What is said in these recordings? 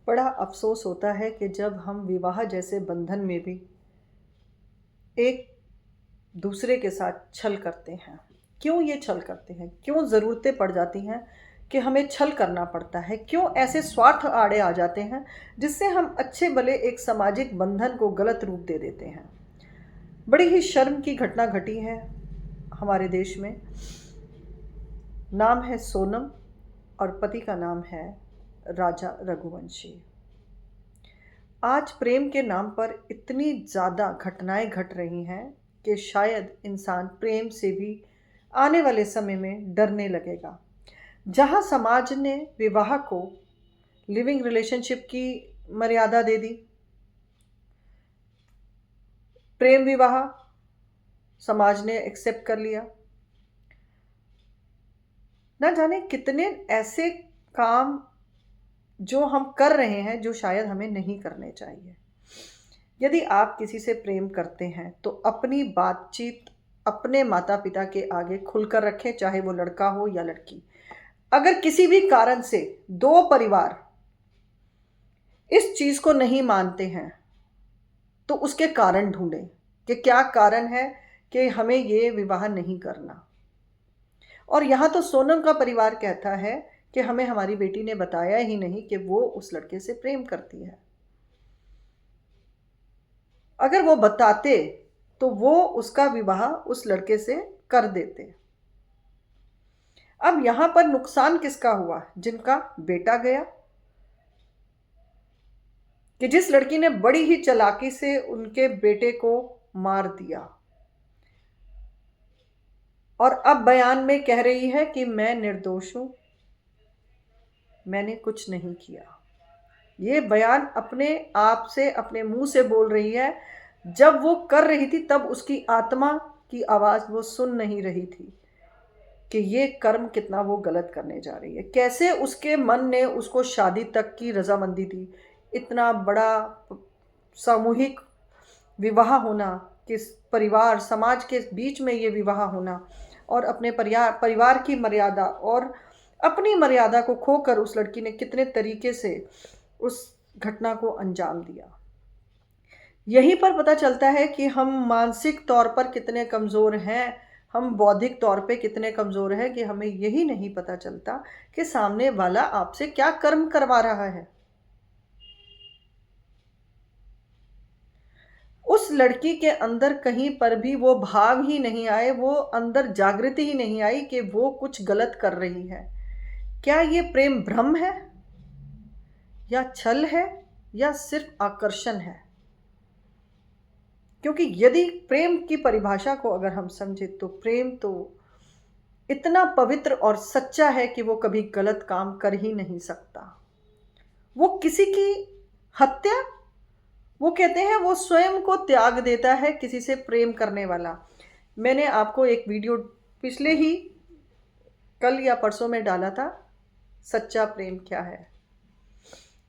बड़ा अफ़सोस होता है कि जब हम विवाह जैसे बंधन में भी एक दूसरे के साथ छल करते हैं। क्यों ये छल करते हैं? क्यों ज़रूरतें पड़ जाती हैं कि हमें छल करना पड़ता है? क्यों ऐसे स्वार्थ आड़े आ जाते हैं जिससे हम अच्छे भले एक सामाजिक बंधन को गलत रूप दे देते हैं? बड़ी ही शर्म की घटना घटी है हमारे देश में। नाम है सोनम और पति का नाम है राजा रघुवंशी। आज प्रेम के नाम पर इतनी ज़्यादा घटनाएं घट रही हैं कि शायद इंसान प्रेम से भी आने वाले समय में डरने लगेगा। जहां समाज ने विवाह को लिविंग रिलेशनशिप की मर्यादा दे दी, प्रेम विवाह समाज ने एक्सेप्ट कर लिया। ना जाने कितने ऐसे काम जो हम कर रहे हैं जो शायद हमें नहीं करने चाहिए। यदि आप किसी से प्रेम करते हैं तो अपनी बातचीत अपने माता पिता के आगे खुलकर रखें, चाहे वो लड़का हो या लड़की। अगर किसी भी कारण से दो परिवार इस चीज को नहीं मानते हैं तो उसके कारण ढूंढें कि क्या कारण है कि हमें ये विवाह नहीं करना। और यहां तो सोनम का परिवार कहता है कि हमें हमारी बेटी ने बताया ही नहीं कि वो उस लड़के से प्रेम करती है। अगर वो बताते तो वो उसका विवाह उस लड़के से कर देते। अब यहां पर नुकसान किसका हुआ? जिनका बेटा गया, कि जिस लड़की ने बड़ी ही चालाकी से उनके बेटे को मार दिया और अब बयान में कह रही है कि मैं निर्दोष हूं, मैंने कुछ नहीं किया। ये बयान अपने आप से अपने मुंह से बोल रही है। जब वो कर रही थी तब उसकी आत्मा की आवाज वो सुन नहीं रही थी कि ये कर्म कितना वो गलत करने जा रही है। कैसे उसके मन ने उसको शादी तक की रजामंदी दी। इतना बड़ा सामूहिक विवाह होना, किस परिवार समाज के बीच में ये विवाह होना और अपने परिवार की मर्यादा और अपनी मर्यादा को खोकर उस लड़की ने कितने तरीके से उस घटना को अंजाम दिया। यहीं पर पता चलता है कि हम मानसिक तौर पर कितने कमज़ोर हैं, हम बौद्धिक तौर पे कितने कमज़ोर हैं कि हमें यही नहीं पता चलता कि सामने वाला आपसे क्या कर्म करवा रहा है। उस लड़की के अंदर कहीं पर भी वो भाव ही नहीं आए, वो अंदर जागृति ही नहीं आई कि वो कुछ गलत कर रही है। क्या ये प्रेम भ्रम है या छल है या सिर्फ आकर्षण है? क्योंकि यदि प्रेम की परिभाषा को अगर हम समझे तो प्रेम तो इतना पवित्र और सच्चा है कि वो कभी गलत काम कर ही नहीं सकता। वो किसी की हत्या, वो कहते हैं वो स्वयं को त्याग देता है किसी से प्रेम करने वाला। मैंने आपको एक वीडियो पिछले ही कल या परसों में डाला था, सच्चा प्रेम क्या है।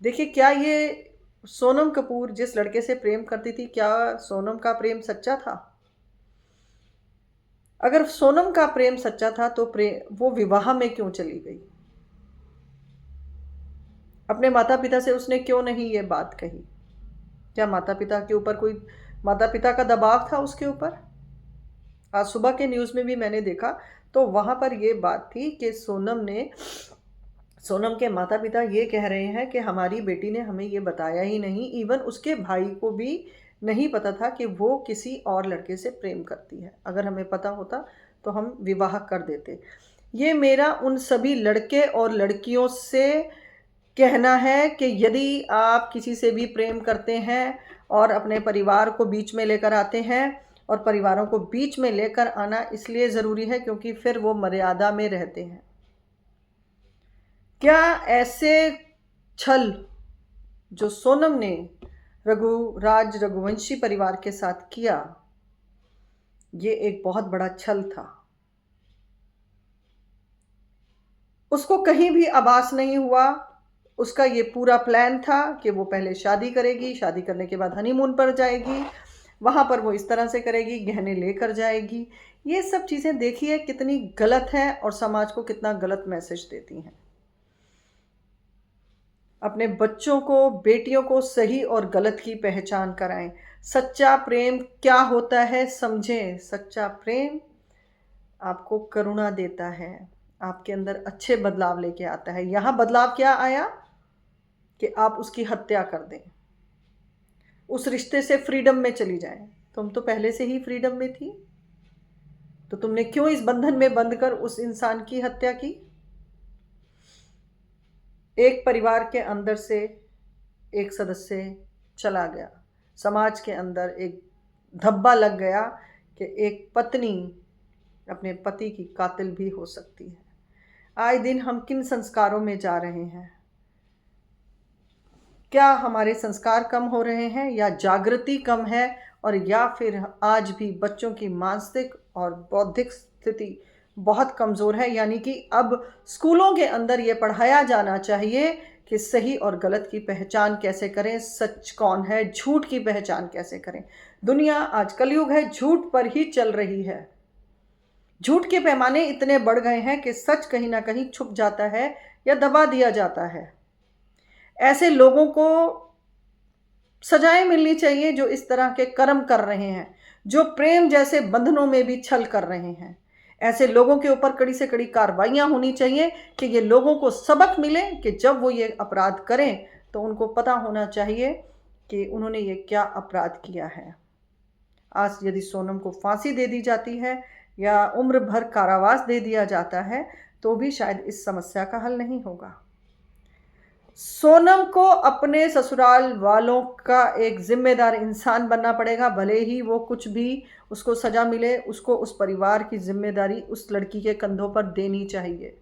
देखिए, क्या ये सोनम कपूर जिस लड़के से प्रेम करती थी, क्या सोनम का प्रेम सच्चा था? अगर सोनम का प्रेम सच्चा था तो वो विवाह में क्यों चली गई? अपने माता पिता से उसने क्यों नहीं ये बात कही? क्या माता पिता के ऊपर कोई माता पिता का दबाव था उसके ऊपर? आज सुबह के न्यूज़ में भी मैंने देखा तो वहां पर ये बात थी कि सोनम के माता पिता ये कह रहे हैं कि हमारी बेटी ने हमें ये बताया ही नहीं। इवन उसके भाई को भी नहीं पता था कि वो किसी और लड़के से प्रेम करती है। अगर हमें पता होता तो हम विवाह कर देते। ये मेरा उन सभी लड़के और लड़कियों से कहना है कि यदि आप किसी से भी प्रेम करते हैं और अपने परिवार को बीच में लेकर आते हैं, और परिवारों को बीच में लेकर आना इसलिए ज़रूरी है क्योंकि फिर वो मर्यादा में रहते हैं। क्या ऐसे छल जो सोनम ने रघुवंशी परिवार के साथ किया, ये एक बहुत बड़ा छल था। उसको कहीं भी आभास नहीं हुआ। उसका ये पूरा प्लान था कि वो पहले शादी करेगी, शादी करने के बाद हनीमून पर जाएगी, वहां पर वो इस तरह से करेगी, गहने लेकर जाएगी। ये सब चीज़ें देखिए कितनी गलत हैं और समाज को कितना गलत मैसेज देती हैं। अपने बच्चों को, बेटियों को सही और गलत की पहचान कराएं। सच्चा प्रेम क्या होता है समझें। सच्चा प्रेम आपको करुणा देता है, आपके अंदर अच्छे बदलाव लेके आता है। यहाँ बदलाव क्या आया कि आप उसकी हत्या कर दें, उस रिश्ते से फ्रीडम में चली जाएं। तुम तो पहले से ही फ्रीडम में थी, तो तुमने क्यों इस बंधन में बंध कर उस इंसान की हत्या की। एक परिवार के अंदर से एक सदस्य चला गया, समाज के अंदर एक धब्बा लग गया कि एक पत्नी अपने पति की कातिल भी हो सकती है। आए दिन हम किन संस्कारों में जा रहे हैं। क्या हमारे संस्कार कम हो रहे हैं, या जागृति कम है, और या फिर आज भी बच्चों की मानसिक और बौद्धिक स्थिति बहुत कमज़ोर है। यानी कि अब स्कूलों के अंदर ये पढ़ाया जाना चाहिए कि सही और गलत की पहचान कैसे करें, सच कौन है, झूठ की पहचान कैसे करें। दुनिया आज कलयुग है, झूठ पर ही चल रही है। झूठ के पैमाने इतने बढ़ गए हैं कि सच कहीं ना कहीं छुप जाता है या दबा दिया जाता है। ऐसे लोगों को सजाएं मिलनी चाहिए जो इस तरह के कर्म कर रहे हैं, जो प्रेम जैसे बंधनों में भी छल कर रहे हैं। ऐसे लोगों के ऊपर कड़ी से कड़ी कार्रवाइयां होनी चाहिए कि ये लोगों को सबक मिले कि जब वो ये अपराध करें तो उनको पता होना चाहिए कि उन्होंने ये क्या अपराध किया है। आज यदि सोनम को फांसी दे दी जाती है या उम्र भर कारावास दे दिया जाता है तो भी शायद इस समस्या का हल नहीं होगा। सोनम को अपने ससुराल वालों का एक जिम्मेदार इंसान बनना पड़ेगा, भले ही वो कुछ भी उसको सजा मिले, उसको उस परिवार की जिम्मेदारी उस लड़की के कंधों पर देनी चाहिए।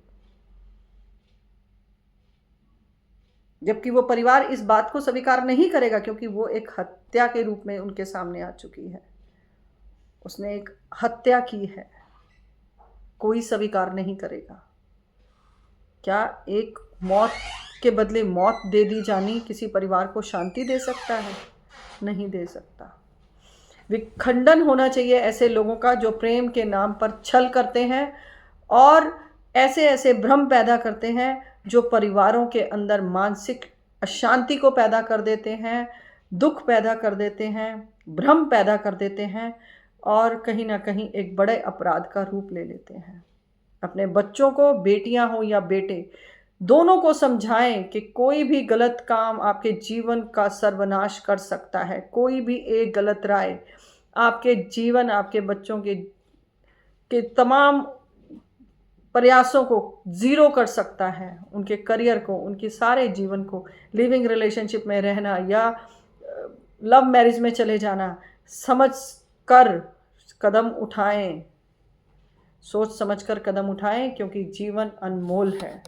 जबकि वो परिवार इस बात को स्वीकार नहीं करेगा, क्योंकि वो एक हत्या के रूप में उनके सामने आ चुकी है। उसने एक हत्या की है, कोई स्वीकार नहीं करेगा। क्या एक मौत के बदले मौत दे दी जानी किसी परिवार को शांति दे सकता है? नहीं दे सकता। विखंडन होना चाहिए ऐसे लोगों का जो प्रेम के नाम पर छल करते हैं और ऐसे ऐसे भ्रम पैदा करते हैं जो परिवारों के अंदर मानसिक अशांति को पैदा कर देते हैं, दुख पैदा कर देते हैं, भ्रम पैदा कर देते हैं और कहीं ना कहीं एक बड़े अपराध का रूप ले लेते हैं। अपने बच्चों को, बेटियां हो या बेटे, दोनों को समझाएं कि कोई भी गलत काम आपके जीवन का सर्वनाश कर सकता है। कोई भी एक गलत राय आपके जीवन, आपके बच्चों के तमाम प्रयासों को ज़ीरो कर सकता है, उनके करियर को, उनके सारे जीवन को। लिविंग रिलेशनशिप में रहना या लव मैरिज में चले जाना, समझ कर कदम उठाएं, सोच समझकर कदम उठाएं, क्योंकि जीवन अनमोल है।